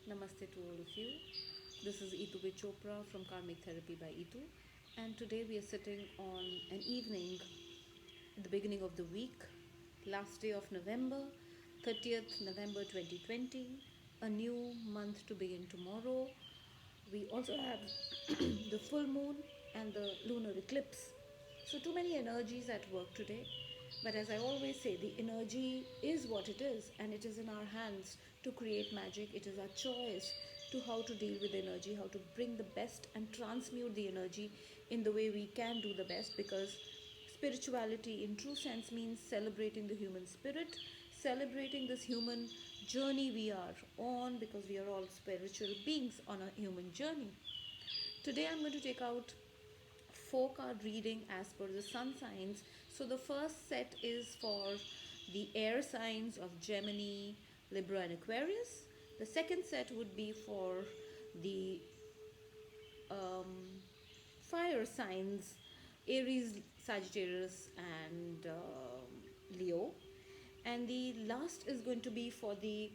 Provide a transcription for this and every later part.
Namaste to all of you. This is Itu B. Chopra from Karmic Therapy by Itu, and today we are sitting on an evening at the beginning of the week, last day of November, 30th November 2020, a new month to begin tomorrow. We also have the full moon and the lunar eclipse. So, too many energies at work today. But as I always say, the energy is what it is, and it is in our hands to create magic. It is our choice to how to deal with energy, how to bring the best and transmute the energy in the way we can do the best, because spirituality in true sense means celebrating the human spirit, celebrating this human journey we are on, because we are all spiritual beings on a human journey. Today I'm going to take out four card reading as per the sun signs. So the first set is for the air signs of Gemini, Libra, and Aquarius. The second set would be for the um, fire signs, Aries, Sagittarius, and Leo. And the last is going to be for the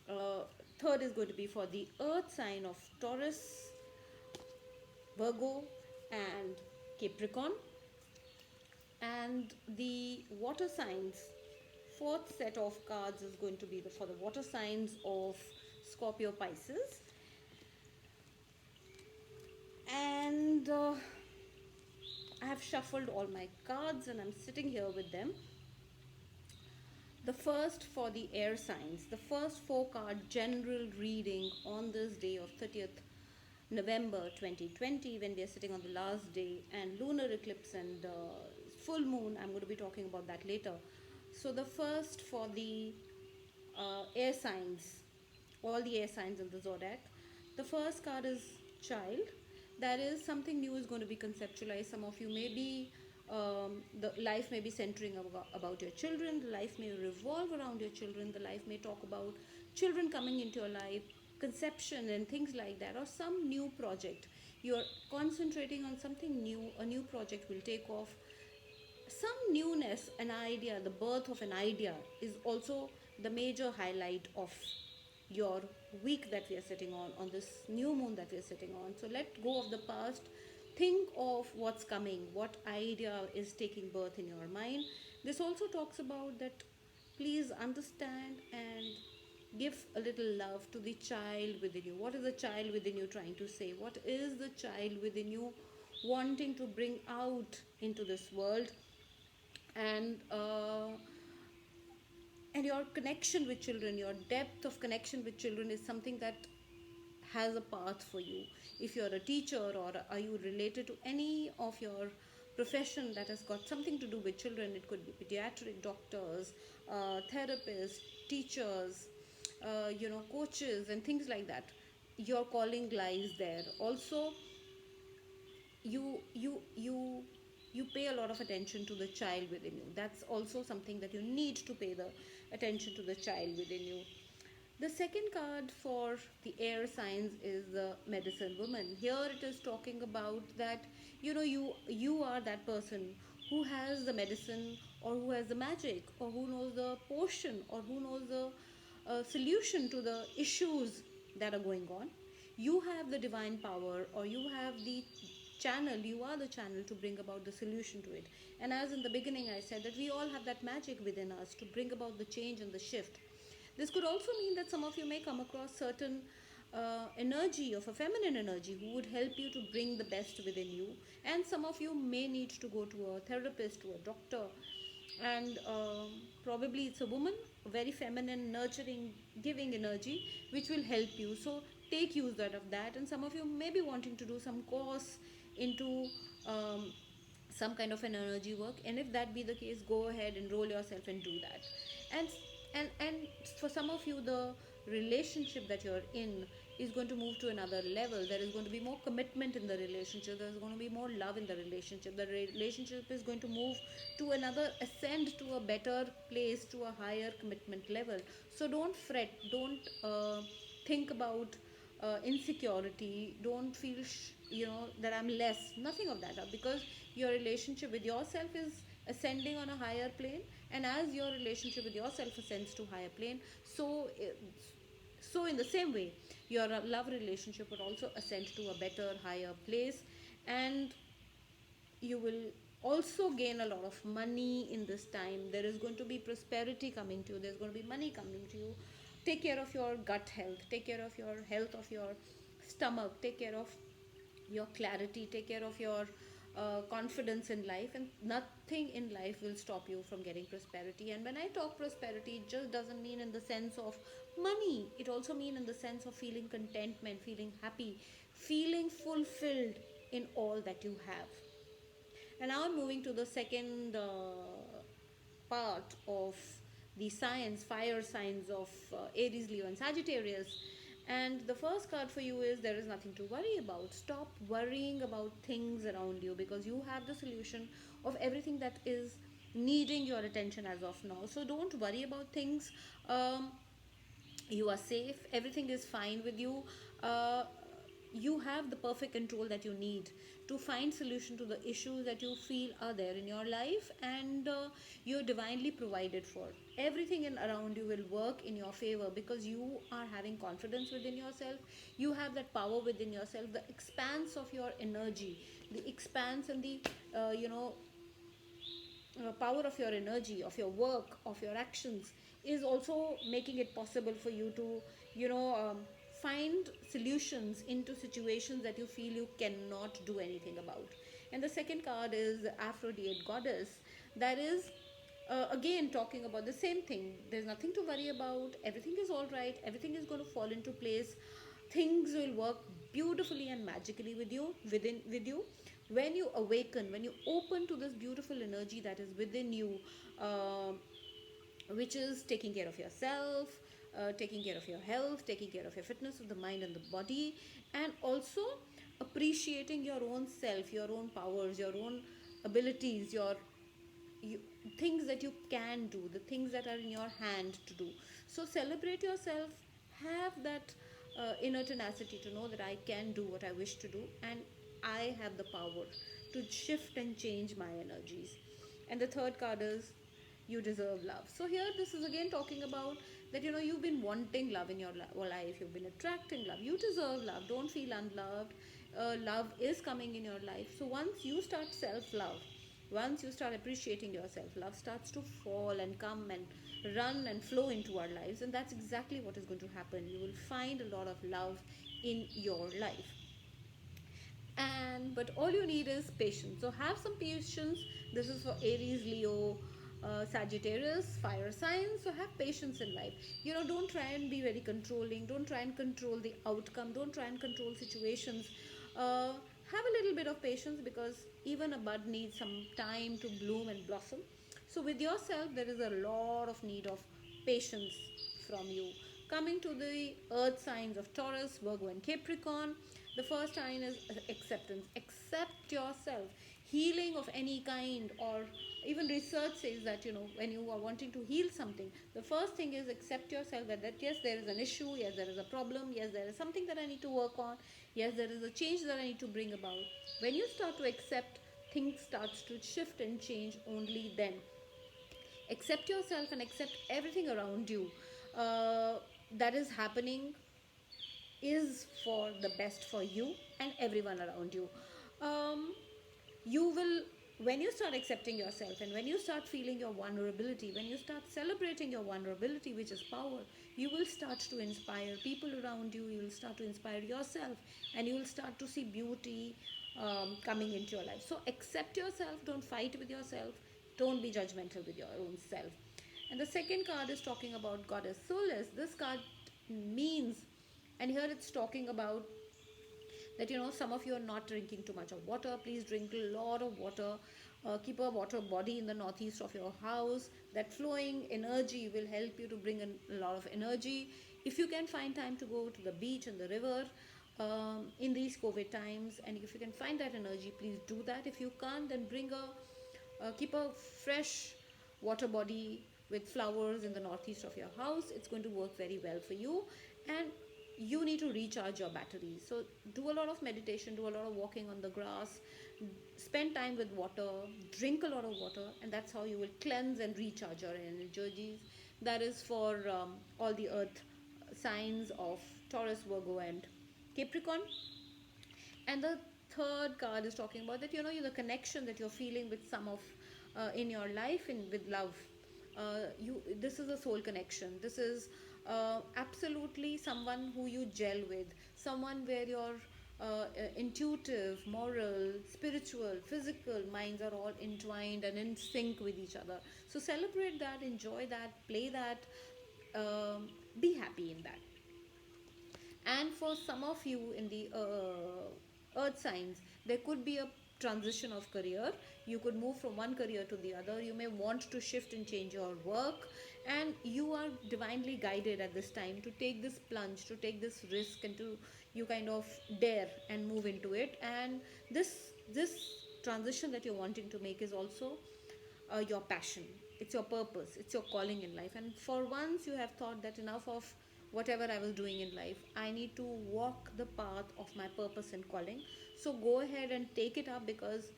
uh, third is going to be for the earth sign of Taurus, Virgo, and Capricorn. And the water signs, fourth set of cards is going to be for the water signs of Scorpio, Pisces. And I have shuffled all my cards and I'm sitting here with them. The first for the air signs, the first four card general reading on this day of 30th November 2020, when we are sitting on the last day, and lunar eclipse and full moon. I'm going to be talking about that later. So, the first for the air signs, all the air signs in the zodiac. The first card is child. That is, something new is going to be conceptualized. Some of you may be, the life may be centering about your children, the life may revolve around your children, the life may talk about children coming into your life, conception, and things like that, or some new project. You're concentrating on something new, a new project will take off. Some newness, an idea, the birth of an idea is also the major highlight of your week that we are sitting on this new moon that we are sitting on. So let go of the past, think of what's coming, what idea is taking birth in your mind. This also talks about that please understand and give a little love to the child within you. What is the child within you trying to say? What is the child within you wanting to bring out into this world? And your connection with children, your depth of connection with children is something that has a path for you. If you're a teacher, or are you related to any of your profession that has got something to do with children, it could be pediatric doctors, therapists, teachers, coaches, and things like that. Your calling lies there. Also, you pay a lot of attention to the child within you. That's also something that you need to pay the attention to the child within you. The second card for the air signs is the medicine woman. Here it is talking about that you are that person who has the medicine, or who has the magic, or who knows the potion, or who knows the solution to the issues that are going on. You have the divine power, or you have the channel, you are the channel to bring about the solution to it. And as in the beginning I said, that we all have that magic within us to bring about the change and the shift. This could also mean that some of you may come across certain energy of a feminine energy who would help you to bring the best within you, and some of you may need to go to a therapist, to a doctor, and probably it's a woman, a very feminine, nurturing, giving energy, which will help you. So take use out of that. And some of you may be wanting to do some course into some kind of an energy work, and if that be the case, go ahead, enroll yourself and do that. And and and for some of you, the relationship that you're in is going to move to another level. There is going to be more commitment in the relationship, there's going to be more love in the relationship. The relationship is going to move to another, ascend to a better place, to a higher commitment level. So don't fret, don't think about insecurity, don't feel that I'm less, nothing of that, because your relationship with yourself is ascending on a higher plane. And as your relationship with yourself ascends to higher plane, so in the same way, your love relationship would also ascend to a better, higher place, and you will also gain a lot of money in this time. There is going to be prosperity coming to you, there's going to be money coming to you. Take care of your gut health, take care of your health of your stomach, take care of your clarity, take care of your confidence in life, and nothing in life will stop you from getting prosperity. And when I talk prosperity, it just doesn't mean in the sense of money, it also means in the sense of feeling contentment, feeling happy, feeling fulfilled in all that you have. And now I'm moving to the second part of the science, fire signs of Aries, Leo, and Sagittarius. And the first card for you is there is nothing to worry about. Stop worrying about things around you, because you have the solution of everything that is needing your attention as of now. So don't worry about things. Um, you are safe, everything is fine with you. uh, you have the perfect control that you need to find solution to the issues that you feel are there in your life, and you're divinely provided for. Everything in around you will work in your favor, because you are having confidence within yourself. You have that power within yourself, the expanse of your energy, the expanse and the power of your energy, of your work, of your actions, is also making it possible for you to, you know, find solutions into situations that you feel you cannot do anything about. And the second card is Aphrodite goddess. That is again talking about the same thing. There's nothing to worry about. Everything is all right. Everything is going to fall into place. Things will work beautifully and magically with you when you awaken, when you open to this beautiful energy that is within you, uh, which is taking care of yourself, taking care of your health, taking care of your fitness of the mind and the body, and also appreciating your own self, your own powers, your own abilities, you, things that you can do, the things that are in your hand to do. So celebrate yourself, have that inner tenacity to know that I can do what I wish to do, and I have the power to shift and change my energies. And the third card is you deserve love. So here this is again talking about that, you know, you've been wanting love in your life, you've been attracting love, you deserve love, don't feel unloved. Love is coming in your life. So once you start self love, once you start appreciating yourself, love starts to fall and come and run and flow into our lives, and that's exactly what is going to happen. You will find a lot of love in your life. And but all you need is patience, so have some patience. This is for Aries, Leo, Sagittarius, fire signs. So have patience in life. You know, don't try and be very controlling, don't try and control the outcome, don't try and control situations. Have a little bit of patience, because even a bud needs some time to bloom and blossom. So with yourself there is a lot of need of patience from you. Coming to the earth signs of Taurus, Virgo, and Capricorn, the first sign is acceptance. Accept yourself. Healing of any kind, or even research says that, you know, when you are wanting to heal something, the first thing is accept yourself, that yes, there is an issue, yes, there is a problem, yes, there is something that I need to work on, yes, there is a change that I need to bring about. When you start to accept, things starts to shift and change only then. Accept yourself and accept everything around you that is happening is for the best for you and everyone around you. Um, you will, when you start accepting yourself and when you start feeling your vulnerability, when you start celebrating your vulnerability, which is power, you will start to inspire people around you, you will start to inspire yourself, and you will start to see beauty coming into your life. So accept yourself, don't fight with yourself, don't be judgmental with your own self. And the second card is talking about Goddess Solace. This card means, and here it's talking about that, you know, some of you are not drinking too much of water. Please drink a lot of water. Keep a water body in the northeast of your house. That flowing energy will help you to bring in a lot of energy. If you can find time to go to the beach and the river in these COVID times, and if you can find that energy, please do that. If you can't, then keep a fresh water body with flowers in the northeast of your house. It's going to work very well for you. And you need to recharge your batteries. So do a lot of meditation, do a lot of walking on the grass, spend time with water, drink a lot of water, and that's how you will cleanse and recharge your energies. That is for all the earth signs of Taurus, Virgo, and Capricorn. And the third card is talking about that, the connection that you're feeling with some of in your life, in with love. You This is a soul connection. This is absolutely someone who you gel with, someone where your intuitive, moral, spiritual, physical minds are all entwined and in sync with each other. So celebrate that, enjoy that, play that, be happy in that. And for some of you in the earth signs, there could be a transition of career. You could move from one career to the other. You may want to shift and change your work, and you are divinely guided at this time to take this plunge, to take this risk, and to you kind of dare and move into it. And this transition that you're wanting to make is also your passion, it's your purpose, it's your calling in life. And for once you have thought that enough of whatever I was doing in life, I need to walk the path of my purpose and calling. So go ahead and take it up, because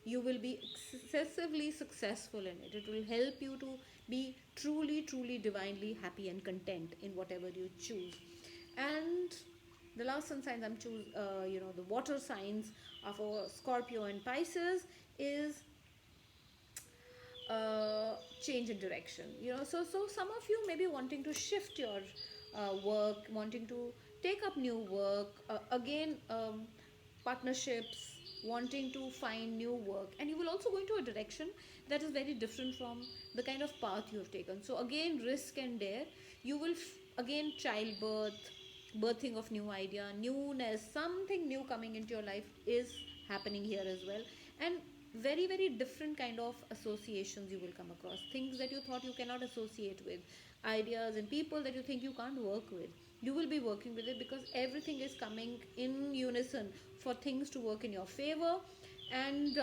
you will be excessively successful in it. It will help you to be truly, truly divinely happy and content in whatever you choose. And the last sun signs I'm choose, the water signs are for Scorpio and Pisces, is change in direction. So some of you may be wanting to shift your work, wanting to take up new work, again, partnerships, wanting to find new work, and you will also go into a direction that is very different from the kind of path you have taken. So again, risk and dare. You will again, childbirth, birthing of new idea, newness, something new coming into your life is happening here as well. And very, very different kind of associations you will come across, things that you thought you cannot associate with, ideas and people that you think you can't work with, you will be working with it, because everything is coming in unison for things to work in your favor. And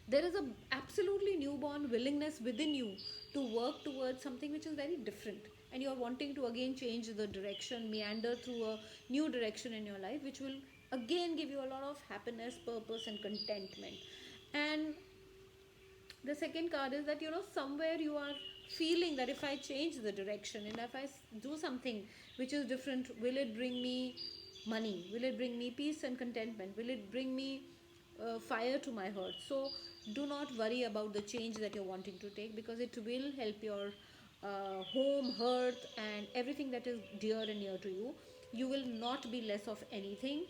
there is a absolutely newborn willingness within you to work towards something which is very different, and you're wanting to again change the direction, meander through a new direction in your life, which will again give you a lot of happiness, purpose, and contentment. And the second card is that, somewhere you are feeling that if I change the direction and if I do something which is different, will it bring me money, will it bring me peace and contentment, will it bring me fire to my heart. So do not worry about the change that you're wanting to take, because it will help your home, hearth, and everything that is dear and near to you. You will not be less of anything.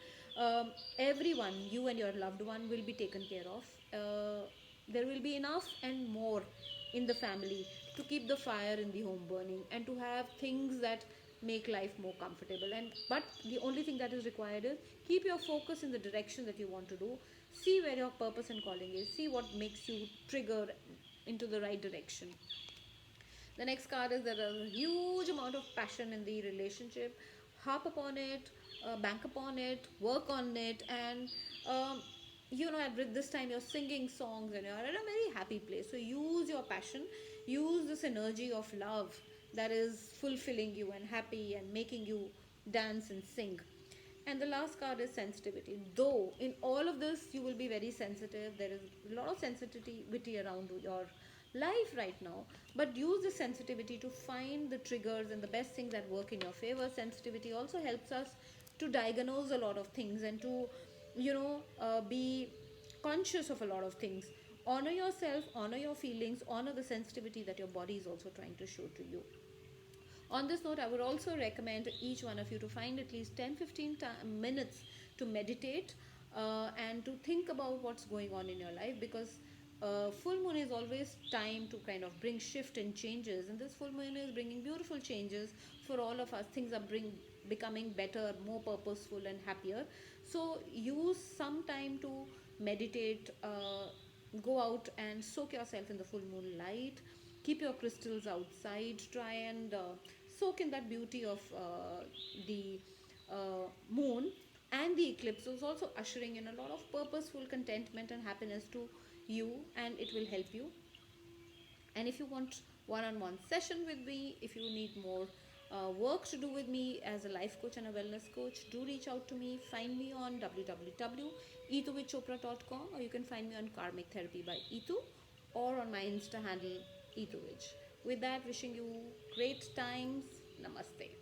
Everyone, you and your loved one, will be taken care of. There will be enough and more in the family to keep the fire in the home burning, and to have things that make life more comfortable. And but the only thing that is required is keep your focus in the direction that you want to do. See where your purpose and calling is, see what makes you trigger into the right direction. The next card is there is a huge amount of passion in the relationship. Harp upon it, bank upon it, work on it, and at this time you're singing songs and you're in a very happy place. So use your passion, use this energy of love that is fulfilling you and happy and making you dance and sing. And the last card is sensitivity. Though in all of this you will be very sensitive, there is a lot of sensitivity around your life right now, but use the sensitivity to find the triggers and the best things that work in your favor. Sensitivity also helps us to diagnose a lot of things and to be conscious of a lot of things. Honor yourself, honor your feelings, honor the sensitivity that your body is also trying to show to you. On this note, I would also recommend each one of you to find at least 10-15 minutes to meditate and to think about what's going on in your life, because full moon is always time to kind of bring shift and changes, and this full moon is bringing beautiful changes for all of us. Things are becoming better, more purposeful, and happier. So use some time to meditate, go out and soak yourself in the full moon light, keep your crystals outside, try and soak in that beauty of the moon. And the eclipse is also ushering in a lot of purposeful contentment and happiness to you, and it will help you. And if you want one-on-one session with me, if you need more work to do with me as a life coach and a wellness coach, do reach out to me. Find me on www.eethuvidchopra.com, or you can find me on Karmic Therapy by Eethu, or on my Insta handle Eethuvich. With that, wishing you great times. Namaste.